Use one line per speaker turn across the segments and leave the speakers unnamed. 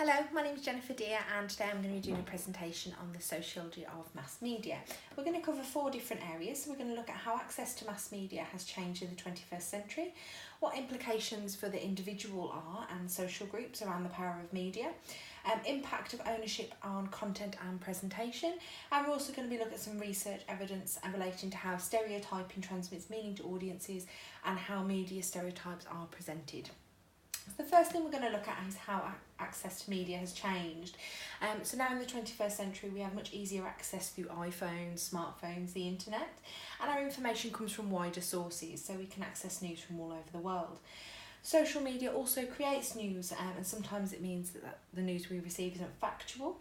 Hello, my name is Jennifer Deere and today I'm going to be doing a presentation on the sociology of mass media. We're going to cover 4 different areas. We're going to look at how access to mass media has changed in the 21st century, what implications for the individual are and social groups around the power of media, impact of ownership on content and presentation, and we're also going to be looking at some research evidence relating to how stereotyping transmits meaning to audiences and how media stereotypes are presented. The first thing we're going to look at is how access to media has changed. So now in the 21st century we have much easier access through iPhones, smartphones, the internet, and our information comes from wider sources, so we can access news from all over the world. Social media also creates news, and sometimes it means that the news we receive isn't factual,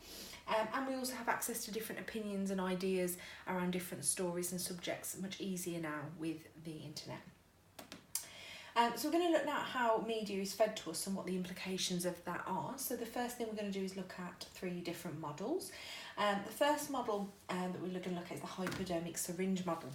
and we also have access to different opinions and ideas around different stories and subjects much easier now with the internet. So we're going to look now at how media is fed to us and what the implications of that are. So the first thing we're going to do is look at 3 different models. The first model that we're going to look at is the hypodermic syringe model.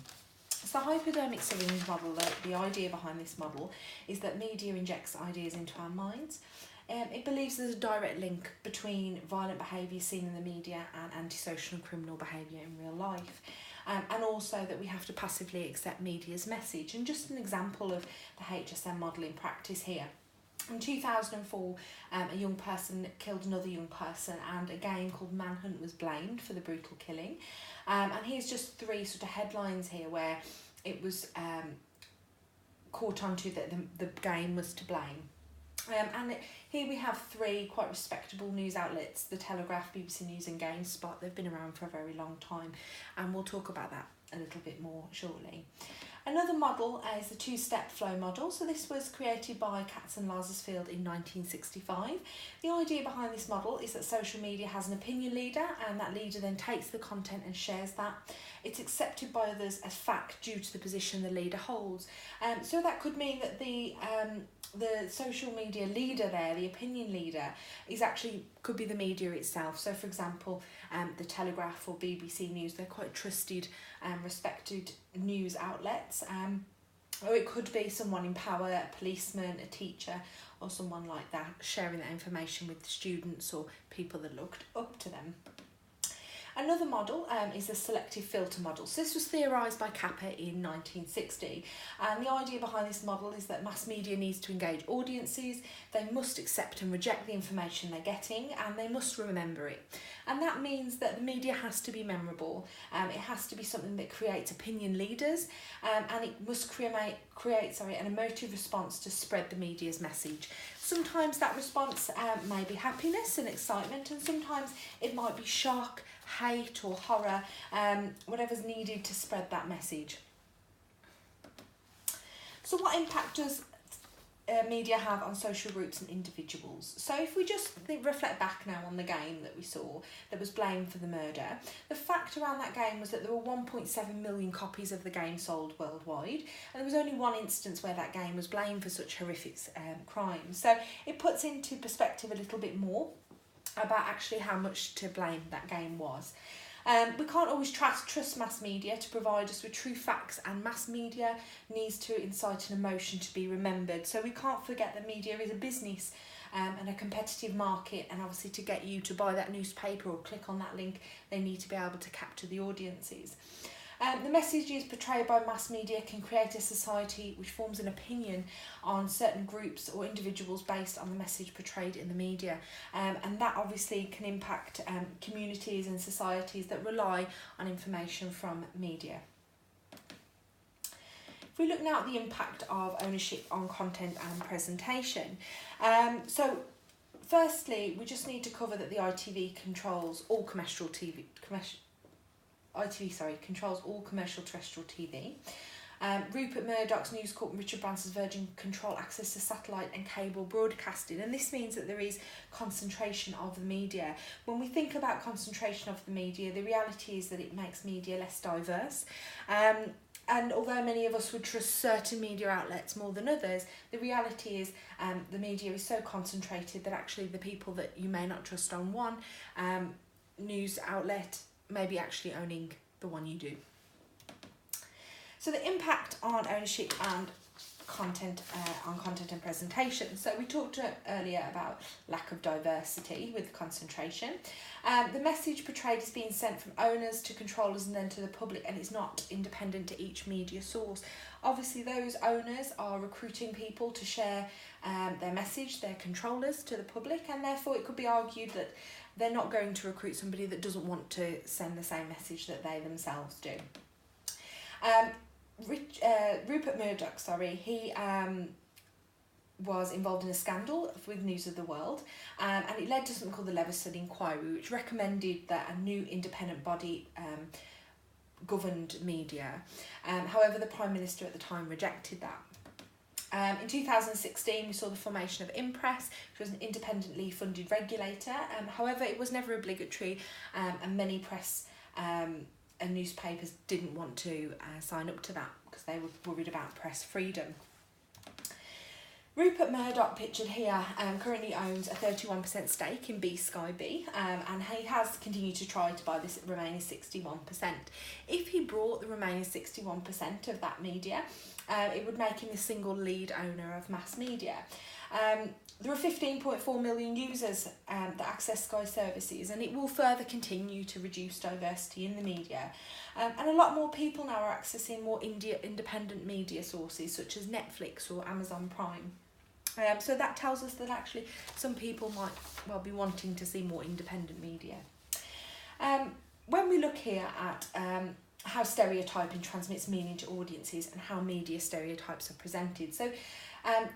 So the hypodermic syringe model, the idea behind this model is that media injects ideas into our minds. It believes there's a direct link between violent behaviour seen in the media and antisocial and criminal behaviour in real life. And also that we have to passively accept media's message. And just an example of the HSM model in practice here. In 2004, a young person killed another young person, and a game called Manhunt was blamed for the brutal killing. And here's just 3 sort of headlines here where it was caught onto that the game was to blame. Here we have 3 quite respectable news outlets, The Telegraph, BBC News and GameSpot. They've been around for a very long time, and we'll talk about that a little bit more shortly. Another model is the 2-step flow model. So this was created by Katz and Lazarsfeld in 1965. The idea behind this model is that social media has an opinion leader, and that leader then takes the content and shares that. It's accepted by others as fact due to the position the leader holds. So that could mean that the social media leader there, the opinion leader, could be the media itself. So for example, the Telegraph or BBC News, they're quite trusted and respected news outlets. Or it could be someone in power, a policeman, a teacher, or someone like that, sharing that information with students or people that looked up to them. Another model is the selective filter model. So this was theorised by Kappa in 1960, and the idea behind this model is that mass media needs to engage audiences, they must accept and reject the information they're getting, and they must remember it. And that means that the media has to be memorable, it has to be something that creates opinion leaders, and it must create an emotive response to spread the media's message. Sometimes that response may be happiness and excitement, and sometimes it might be shock, hate or horror, whatever's needed to spread that message. So what impact does media have on social groups and individuals? So if we just reflect back now on the game that we saw that was blamed for the murder, the fact around that game was that there were 1.7 million copies of the game sold worldwide, and there was only 1 instance where that game was blamed for such horrific crimes. So it puts into perspective a little bit more about actually how much to blame that game was. We can't always trust mass media to provide us with true facts, and mass media needs to incite an emotion to be remembered. So we can't forget that media is a business and a competitive market, and obviously to get you to buy that newspaper or click on that link, they need to be able to capture the audiences. The messages portrayed by mass media can create a society which forms an opinion on certain groups or individuals based on the message portrayed in the media, and that obviously can impact communities and societies that rely on information from media. If we look now at the impact of ownership on content and presentation, so firstly we just need to cover that the ITV controls all commercial terrestrial TV. Rupert Murdoch's News Corp and Richard Branson's Virgin control access to satellite and cable broadcasting, and this means that there is concentration of the media. When we think about concentration of the media, the reality is that it makes media less diverse. And although many of us would trust certain media outlets more than others, the reality is the media is so concentrated that actually the people that you may not trust on one news outlet may be actually owning the one you do. So the impact on ownership and content and presentation. So we talked earlier about lack of diversity with concentration. The message portrayed is being sent from owners to controllers and then to the public, and it's not independent to each media source. Obviously those owners are recruiting people to share their message, their controllers, to the public, and therefore it could be argued that they're not going to recruit somebody that doesn't want to send the same message that they themselves do. Rupert Murdoch, he was involved in a scandal with News of the World, and it led to something called the Leveson Inquiry, which recommended that a new independent body governed media. However, the Prime Minister at the time rejected that. In 2016, we saw the formation of Impress, which was an independently funded regulator. However, it was never obligatory, and many press and newspapers didn't want to sign up to that because they were worried about press freedom. Rupert Murdoch, pictured here, currently owns a 31% stake in Sky B, and he has continued to try to buy this remaining 61%. If he brought the remaining 61% of that media, it would make him the single lead owner of mass media. There are 15.4 million users that access Sky services, and it will further continue to reduce diversity in the media. And a lot more people now are accessing more independent media sources such as Netflix or Amazon Prime. So that tells us that actually some people might be wanting to see more independent media. When we look here at how stereotyping transmits meaning to audiences and how media stereotypes are presented. So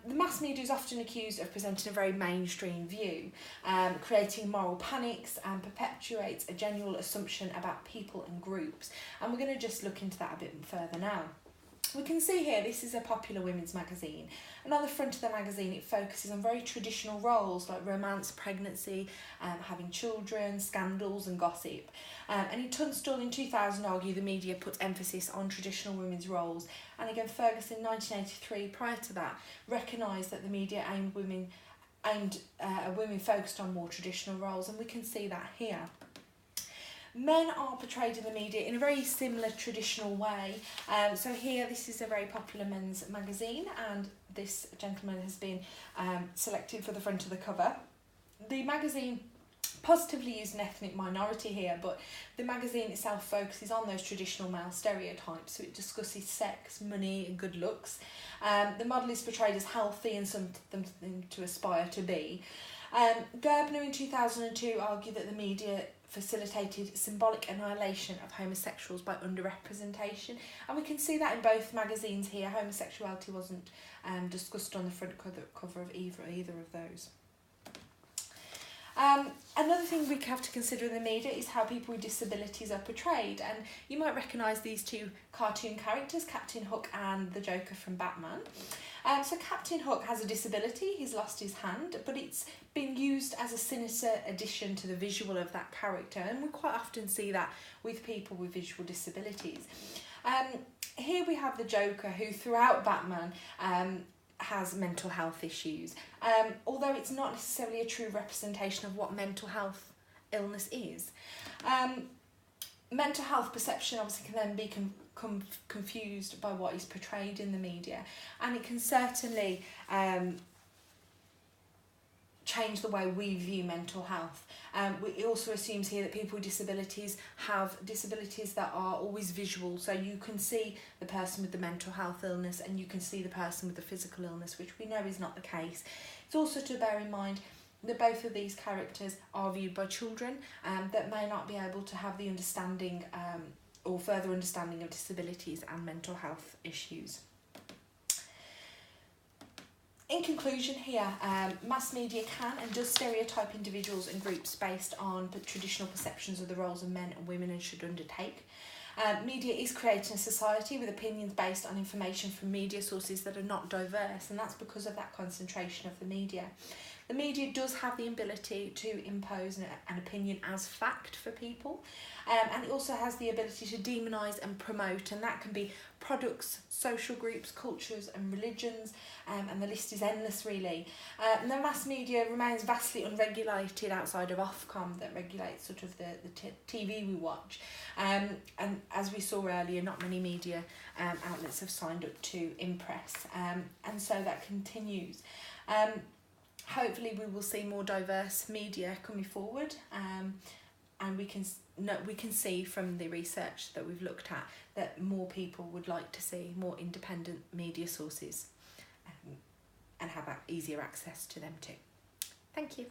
the mass media is often accused of presenting a very mainstream view, creating moral panics, and perpetuates a general assumption about people and groups. And we're going to just look into that a bit further now. We can see here this is a popular women's magazine, and on the front of the magazine it focuses on very traditional roles like romance, pregnancy, having children, scandals and gossip. And in Tunstall in 2000 argued the media puts emphasis on traditional women's roles, and again Ferguson in 1983 prior to that recognised that the media aimed women focused on more traditional roles, and we can see that here. Men are portrayed in the media in a very similar traditional way. So here, this is a very popular men's magazine, and this gentleman has been selected for the front of the cover. The magazine positively used an ethnic minority here, but the magazine itself focuses on those traditional male stereotypes. So it discusses sex, money and good looks. The model is portrayed as healthy and something to aspire to be. Gerbner in 2002 argued that the media facilitated symbolic annihilation of homosexuals by underrepresentation, and we can see that in both magazines here. Homosexuality wasn't discussed on the front cover of either of those. Another thing we have to consider in the media is how people with disabilities are portrayed, and you might recognise these two cartoon characters, Captain Hook and the Joker from Batman. So Captain Hook has a disability, he's lost his hand, but it's been used as a sinister addition to the visual of that character, and we quite often see that with people with visual disabilities. Here we have the Joker, who throughout Batman has mental health issues, although it's not necessarily a true representation of what mental health illness is. Mental health perception obviously can then be confused by what is portrayed in the media, and it can certainly change the way we view mental health. It also assumes here that people with disabilities have disabilities that are always visual, so you can see the person with the mental health illness and you can see the person with the physical illness, which we know is not the case. It's also to bear in mind that both of these characters are viewed by children that may not be able to have the understanding or further understanding of disabilities and mental health issues. In conclusion here, mass media can and does stereotype individuals and groups based on the traditional perceptions of the roles of men and women and should undertake. Media is creating a society with opinions based on information from media sources that are not diverse, and that's because of that concentration of the media. The media does have the ability to impose an opinion as fact for people, and it also has the ability to demonise and promote, and that can be products, social groups, cultures and religions, and the list is endless really. And the mass media remains vastly unregulated outside of Ofcom that regulates sort of the TV we watch, and as we saw earlier, not many media outlets have signed up to Impress, and so that continues. Hopefully we will see more diverse media coming forward, and we can see from the research that we've looked at that more people would like to see more independent media sources, and have easier access to them too. Thank you.